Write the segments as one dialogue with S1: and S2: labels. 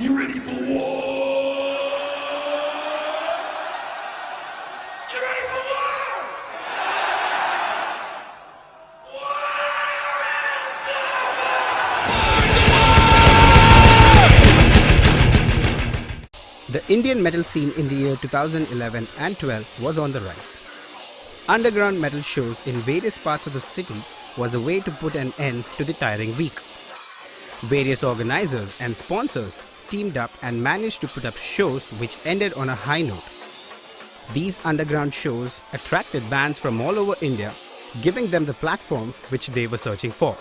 S1: You ready for war? You ready for war?
S2: The Indian metal scene in the year 2011 and 12 was on the rise. Underground metal shows in various parts of the city was a way to put an end to the tiring week. Various organizers and sponsors teamed up and managed to put up shows which ended on a high note. These underground shows attracted bands from all over India, giving them the platform which they were searching for.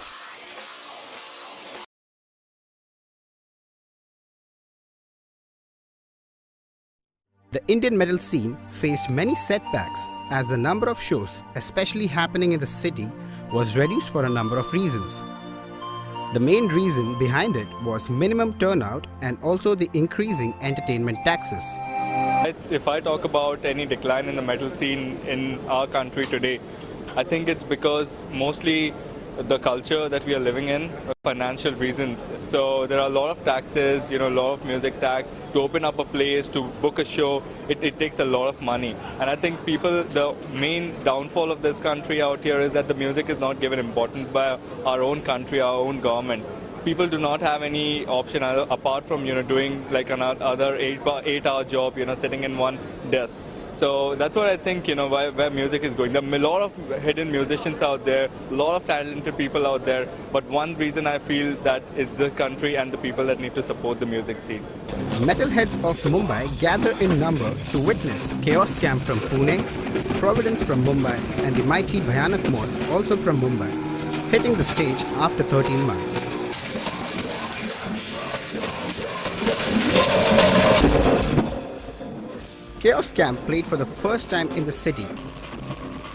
S2: The Indian metal scene faced many setbacks as the number of shows, especially happening in the city, was reduced for a number of reasons. The main reason behind it was minimum turnout and also the increasing entertainment taxes.
S3: If I talk about any decline in the metal scene in our country today, I think it's because mostly the culture that we are living in, financial reasons. So there are a lot of taxes, a lot of music tax. To open up a place, to book a show, it takes a lot of money. And I think the main downfall of this country out here is that the music is not given importance by our own country, our own government. People do not have any option apart from, doing like another 8-hour job, sitting in one desk. So that's what I think, where music is going. There are a lot of hidden musicians out there, a lot of talented people out there. But one reason I feel that is the country and the people that need to support the music scene.
S2: Metalheads of Mumbai gather in number to witness Chaos Camp from Pune, Providence from Mumbai, and the mighty Bhayanak Moth, also from Mumbai, hitting the stage after 13 months. Chaos Camp played for the first time in the city.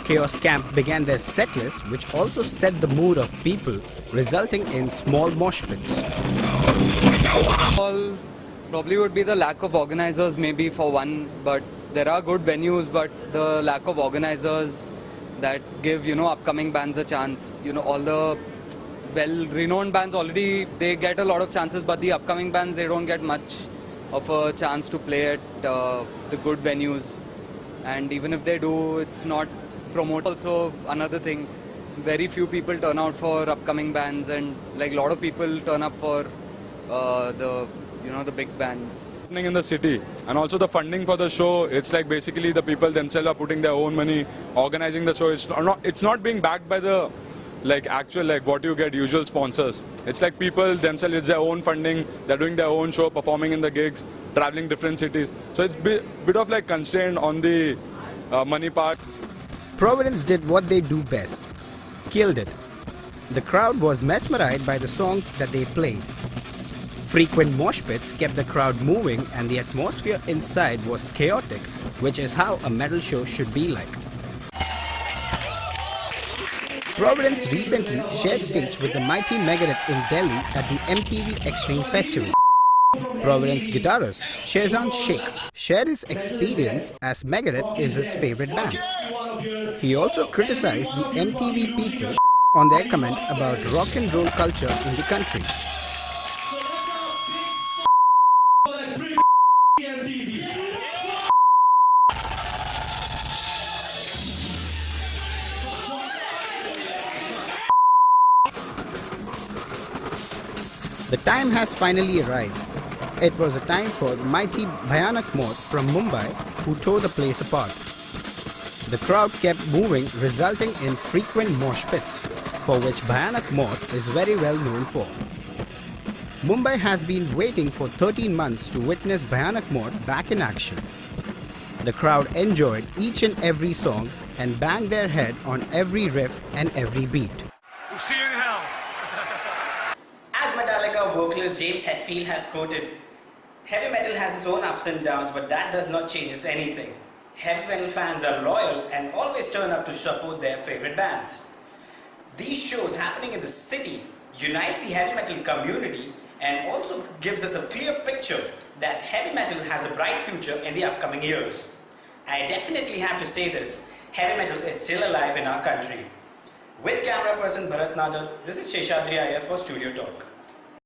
S2: Chaos Camp began their setlist, which also set the mood of people, resulting in small mosh pits.
S4: All probably would be the lack of organizers, maybe for one, but there are good venues, but the lack of organizers that give, upcoming bands a chance. All the well-renowned bands already, they get a lot of chances, but the upcoming bands, they don't get much of a chance to play at the good venues, and even if they do, it's not promoted. Also, another thing, very few people turn out for upcoming bands, and like a lot of people turn up for the big bands.
S5: In the city, and also the funding for the show, it's like basically the people themselves are putting their own money, organizing the show. It's not being backed by the what you get usual sponsors. It's like people themselves, it's their own funding, they're doing their own show, performing in the gigs, traveling different cities. So it's bit of like constrained on the money part.
S2: Providence did what they do best, killed it. The crowd was mesmerized by the songs that they played. Frequent mosh pits kept the crowd moving and the atmosphere inside was chaotic, which is how a metal show should be like. Providence recently shared stage with the mighty Megadeth in Delhi at the MTV Extreme Festival. Providence guitarist Shezan Sheikh shared his experience as Megadeth is his favorite band. He also criticized the MTV people on their comment about rock and roll culture in the country. The time has finally arrived. It was a time for the mighty Bhayanak Moth from Mumbai who tore the place apart. The crowd kept moving, resulting in frequent mosh pits, for which Bhayanak Moth is very well known for. Mumbai has been waiting for 13 months to witness Bhayanak Moth back in action. The crowd enjoyed each and every song and banged their head on every riff and every beat.
S1: We'll see you in hell.
S6: As Metallica vocalist James Hetfield has quoted, "Heavy metal has its own ups and downs, but that does not change anything. Heavy metal fans are loyal and always turn up to support their favorite bands." These shows happening in the city unites the heavy metal community and also gives us a clear picture that heavy metal has a bright future in the upcoming years. I definitely have to say this, heavy metal is still alive in our country. With camera person Bharat Nadal, this is Seshadri Iyer for Studio Talk.